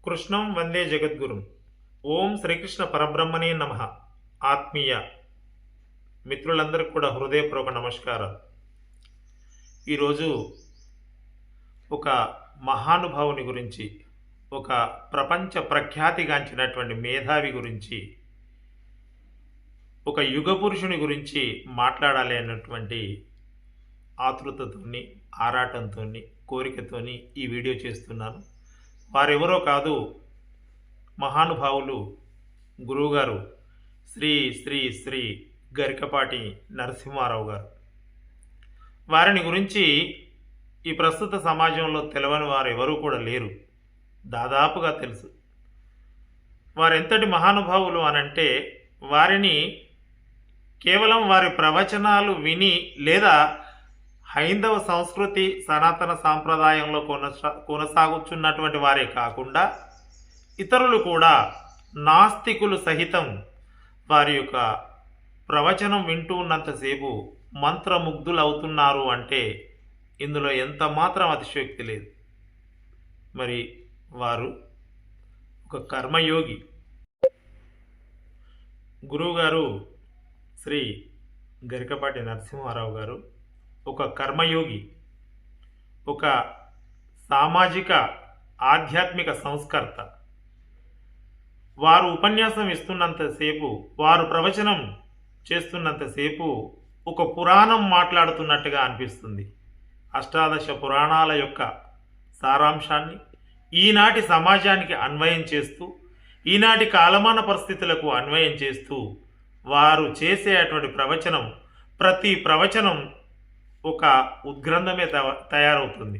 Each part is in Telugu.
కృష్ణం వందే జగద్గురుం. ఓం శ్రీకృష్ణ పరబ్రహ్మణే నమ. ఆత్మీయ మిత్రులందరికీ కూడా హృదయపూర్వక నమస్కారం. ఈరోజు ఒక మహానుభావుని గురించి, ఒక ప్రపంచ ప్రఖ్యాతిగాంచినటువంటి మేధావి గురించి, ఒక యుగ పురుషుని గురించి మాట్లాడాలి అన్నటువంటి ఆతృతతోని, ఆరాటంతోని, కోరికతోని ఈ వీడియో చేస్తున్నాను. వారెవరో కాదు, మహానుభావులు గురువుగారు శ్రీ శ్రీ శ్రీ గరికపాటి నరసింహారావు గారు. వారిని గురించి ఈ ప్రస్తుత సమాజంలో తెలవని వారు ఎవరూ కూడా లేరు, దాదాపుగా తెలుసు. వారెంతటి మహానుభావులు అనంటే, వారిని కేవలం వారి ప్రవచనాలు విని లేదా హైందవ సంస్కృతి సనాతన సాంప్రదాయంలో కొనసాగుతున్నటువంటి వారే కాకుండా ఇతరులు కూడా, నాస్తికులు సహితం వారి యొక్క ప్రవచనం వింటూ ఉన్నంతసేపు మంత్రముగ్ధులు అవుతున్నారు అంటే ఇందులో ఎంత మాత్రం అతిశయోక్తి లేదు. మరి వారు ఒక కర్మయోగి. గురువుగారు శ్రీ గరికపాటి నరసింహారావు గారు ఒక కర్మయోగి, ఒక సామాజిక ఆధ్యాత్మిక సంస్కర్త. వారు ఉపన్యాసం ఇస్తున్నంతసేపు, వారు ప్రవచనం చేస్తున్నంతసేపు ఒక పురాణం మాట్లాడుతున్నట్టుగా అనిపిస్తుంది. అష్టాదశ పురాణాల యొక్క సారాంశాన్ని ఈనాటి సమాజానికి అన్వయం చేస్తూ, ఈనాటి కాలమాన పరిస్థితులకు అన్వయం చేస్తూ వారు చేసేటువంటి ప్రవచనం, ప్రతి ప్రవచనం ఒక ఉద్గ్రంథమే తయారవుతుంది.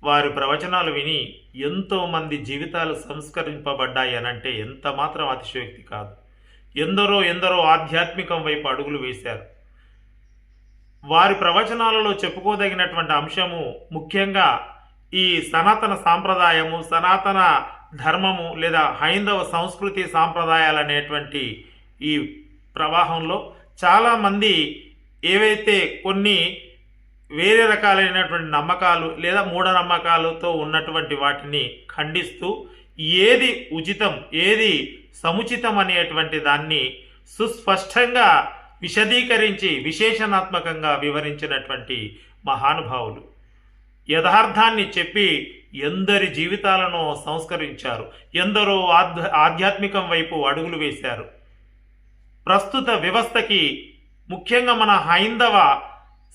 వారి ప్రవచనాలు విని ఎంతోమంది జీవితాలు సంస్కరింపబడ్డాయి అనంటే ఎంత మాత్రం అతిశయోక్తి కాదు. ఎందరో ఆధ్యాత్మికం వైపు అడుగులు వేశారు. వారి ప్రవచనాలలో చెప్పుకోదగినటువంటి అంశము ముఖ్యంగా ఈ సనాతన సాంప్రదాయము, సనాతన ధర్మము లేదా హైందవ సంస్కృతి సాంప్రదాయాలు అనేటువంటి ఈ ప్రవాహంలో చాలామంది ఏవైతే కొన్ని వేరే రకాలైనటువంటి నమ్మకాలు లేదా మూఢనమ్మకాలతో ఉన్నటువంటి వాటిని ఖండిస్తూ ఏది ఉచితం, ఏది సముచితం అనేటువంటి దాన్ని సుస్పష్టంగా విశదీకరించి విశేషణాత్మకంగా వివరించినటువంటి మహానుభావులు. యథార్థాన్ని చెప్పి ఎందరి జీవితాలను సంస్కరించారు, ఎందరో ఆధ్యాత్మికం వైపు అడుగులు వేశారు. ప్రస్తుత వ్యవస్థకి, ముఖ్యంగా మన హైందవ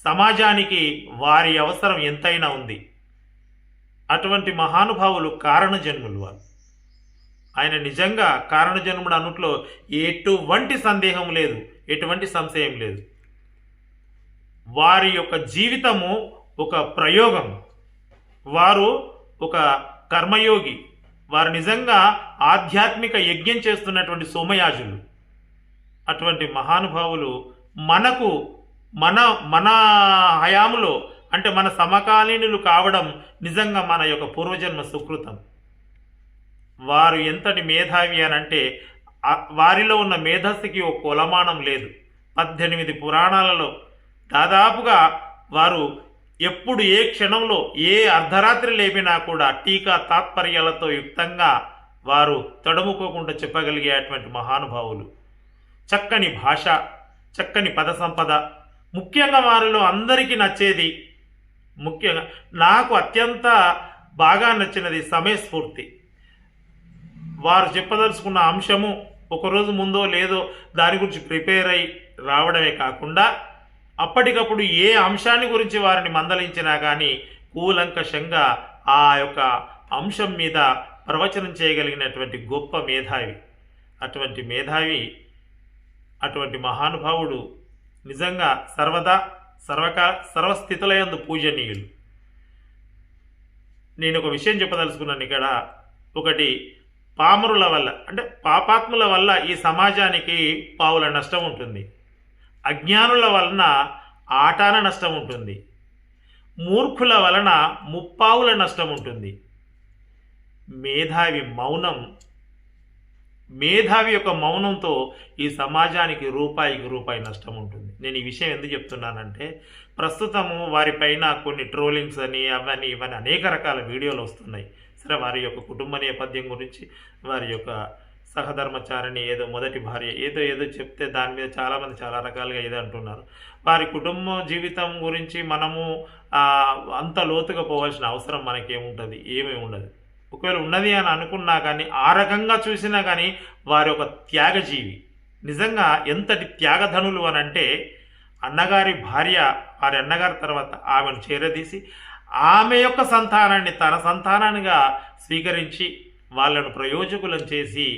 సమాజానికి వారి అవసరం ఎంతైనా ఉంది. అటువంటి మహానుభావులు కారణజన్ములు. వారు, ఆయన నిజంగా కారణజన్ముడు అనుట్లో ఎటువంటి సందేహం లేదు, ఎటువంటి సంశయం లేదు. వారి యొక్క జీవితము ఒక ప్రయోగం. వారు ఒక కర్మయోగి. వారు నిజంగా ఆధ్యాత్మిక యజ్ఞం చేస్తున్నటువంటి సోమయాజులు. అటువంటి మహానుభావులు మనకు మన హయాములో, అంటే మన సమకాలీనులు కావడం నిజంగా మన యొక్క పూర్వజన్మ సుకృతం. వారు ఎంతటి మేధావి అనంటే వారిలో ఉన్న మేధస్సుకి ఒక కొలమానం లేదు. 18 పురాణాలలో దాదాపుగా వారు ఎప్పుడు ఏ క్షణంలో ఏ అర్ధరాత్రి లేపినా కూడా టీకా తాత్పర్యాలతో యుక్తంగా వారు తడుముకోకుండా చెప్పగలిగేటువంటి మహానుభావులు. చక్కని భాష, చక్కని పద సంపద. ముఖ్యంగా వారిలో అందరికీ నచ్చేది, ముఖ్యంగా నాకు అత్యంత బాగా నచ్చినది సమయస్ఫూర్తి. వారు చెప్పదలుచుకున్న అంశము ఒకరోజు ముందో లేదో దాని గురించి ప్రిపేర్ అయి రావడమే కాకుండా అప్పటికప్పుడు ఏ అంశాన్ని గురించి వారిని మందలించినా కానీ కూలంకషంగా ఆ యొక్క అంశం మీద ప్రవచనం చేయగలిగినటువంటి గొప్ప మేధావి. అటువంటి మేధావి, అటువంటి మహానుభావుడు నిజంగా సర్వదా సర్వస్థితులయందు పూజనీయులు. నేను ఒక విషయం చెప్పదలుచుకున్నాను ఇక్కడ. ఒకటి, పామరుల వల్ల, అంటే పాపాత్ముల వల్ల ఈ సమాజానికి పావుల నష్టం ఉంటుంది. అజ్ఞానుల వలన ఆటాన నష్టం ఉంటుంది. మూర్ఖుల వలన ముప్పావుల నష్టం ఉంటుంది. మేధావి యొక్క మౌనంతో ఈ సమాజానికి రూపాయికి రూపాయి నష్టం ఉంటుంది. నేను ఈ విషయం ఎందుకు చెప్తున్నానంటే, ప్రస్తుతము వారిపైన కొన్ని ట్రోలింగ్స్ అని అవన్నీ ఇవన్నీ అనేక రకాల వీడియోలు వస్తున్నాయి. సరే, వారి యొక్క కుటుంబ నేపథ్యం గురించి, వారి యొక్క సహధర్మచారిణి ఏదో మొదటి భార్య ఏదో ఏదో చెప్తే దాని మీద చాలామంది చాలా రకాలుగా ఏదో అంటున్నారు. వారి కుటుంబ జీవితం గురించి మనము అంత లోతుగా పోవాల్సిన అవసరం మనకేముంటుంది? ఏమీ ఉండదు. ఒకవేళ ఉన్నది అని అనుకున్నా కానీ, ఆ రకంగా చూసినా కానీ వారి ఒక త్యాగజీవి. నిజంగా ఎంతటి త్యాగధనులు అని అంటే, అన్నగారి భార్య వారి అన్నగారి తర్వాత ఆమెను చేరదీసి ఆమె యొక్క సంతానాన్ని తన సంతానానిగా స్వీకరించి వాళ్ళను ప్రయోజకులను చేసి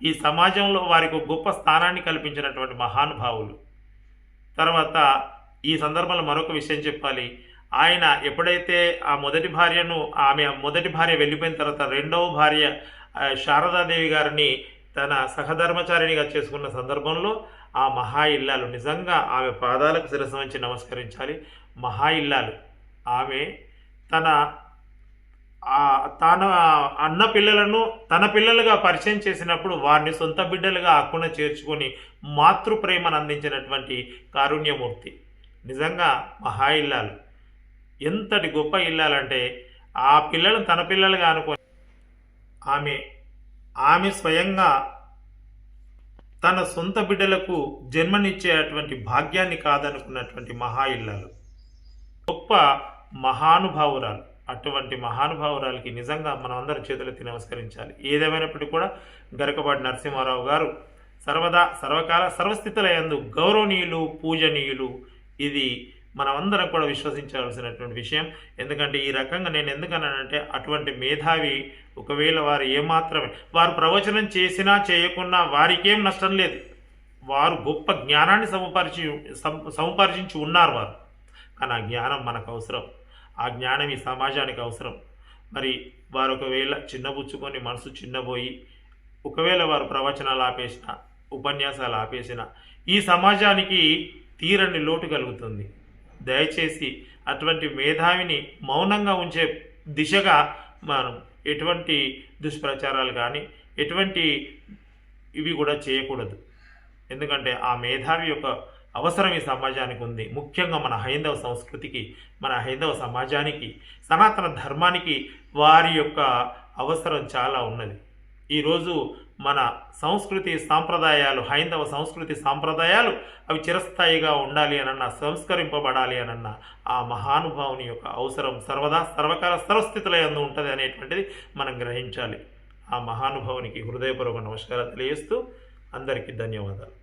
ఈ సమాజంలో వారికి ఒక గొప్ప స్థానాన్ని కల్పించినటువంటి మహానుభావులు. తర్వాత ఈ సందర్భంలో మరొక విషయం చెప్పాలి. ఆయన ఎప్పుడైతే ఆమె మొదటి భార్య వెళ్ళిపోయిన తర్వాత రెండవ భార్య శారదాదేవి గారిని తన సహధర్మచారిణిగా చేసుకున్న సందర్భంలో ఆ మహా ఇల్లాలు నిజంగా ఆమె పాదాలకు శిరస్సు వంచి నమస్కరించాలి. మహా ఇల్లాలు ఆమె తాను అన్న పిల్లలను తన పిల్లలుగా పరిచయం చేసినప్పుడు వారిని సొంత బిడ్డలుగా హక్కున చేర్చుకొని మాతృప్రేమను అందించినటువంటి కారుణ్యమూర్తి. నిజంగా మహా ఇల్లాలు ఎంతటి గొప్ప ఇల్లాలంటే, ఆ పిల్లలను తన పిల్లలుగా అనుకొని ఆమె స్వయంగా తన సొంత బిడ్డలకు జన్మనిచ్చేటువంటి భాగ్యాన్ని కాదనుకున్నటువంటి మహా ఇల్లాలు, గొప్ప మహానుభావురాలు. అటువంటి మహానుభావురాలకి నిజంగా మనం అందరం చేతులెత్తి నమస్కరించాలి. ఏదేమైనప్పటికీ కూడా గరకపాటి నరసింహారావు గారు సర్వదా సర్వకాల సర్వస్థితుల యందు గౌరవనీయులు, పూజనీయులు. ఇది మనమందరం కూడా విశ్వసించాల్సినటువంటి విషయం. ఎందుకంటే ఈ రకంగా నేను ఎందుకన్నానంటే, అటువంటి మేధావి ఒకవేళ వారు ఏమాత్రమే వారు ప్రవచనం చేసినా చేయకున్నా వారికేం నష్టం లేదు. వారు గొప్ప జ్ఞానాన్ని సముపార్జించి ఉన్నారు వారు. కానీ ఆ జ్ఞానం మనకు అవసరం, ఆ జ్ఞానం ఈ సమాజానికి అవసరం. మరి వారు ఒకవేళ చిన్నబుచ్చుకొని మనసు చిన్నబోయి ఒకవేళ వారు ప్రవచనాలు ఆపేసిన, ఉపన్యాసాలు ఆపేసిన ఈ సమాజానికి తీరని లోటు కలుగుతుంది. దయచేసి అటువంటి మేధావిని మౌనంగా ఉంచే దిశగా మనం ఎటువంటి దుష్ప్రచారాలు కానీ ఎటువంటి ఇవి కూడా చేయకూడదు. ఎందుకంటే ఆ మేధావి యొక్క అవసరం ఈ సమాజానికి ఉంది. ముఖ్యంగా మన హైందవ సంస్కృతికి, మన హైందవ సమాజానికి, సనాతన ధర్మానికి వారి యొక్క అవసరం చాలా ఉన్నది. ఈరోజు మన సంస్కృతి సాంప్రదాయాలు, హైందవ సంస్కృతి సాంప్రదాయాలు అవి చిరస్థాయిగా ఉండాలి అనన్నా, సంస్కరింపబడాలి అనన్నా ఆ మహానుభావుని యొక్క అవసరం సర్వదా సర్వకాల సర్వస్థితుల యందు ఉంటుంది అనేటువంటిది మనం గ్రహించాలి. ఆ మహానుభావునికి హృదయపూర్వక నమస్కారాలు తెలియజేస్తూ అందరికీ ధన్యవాదాలు.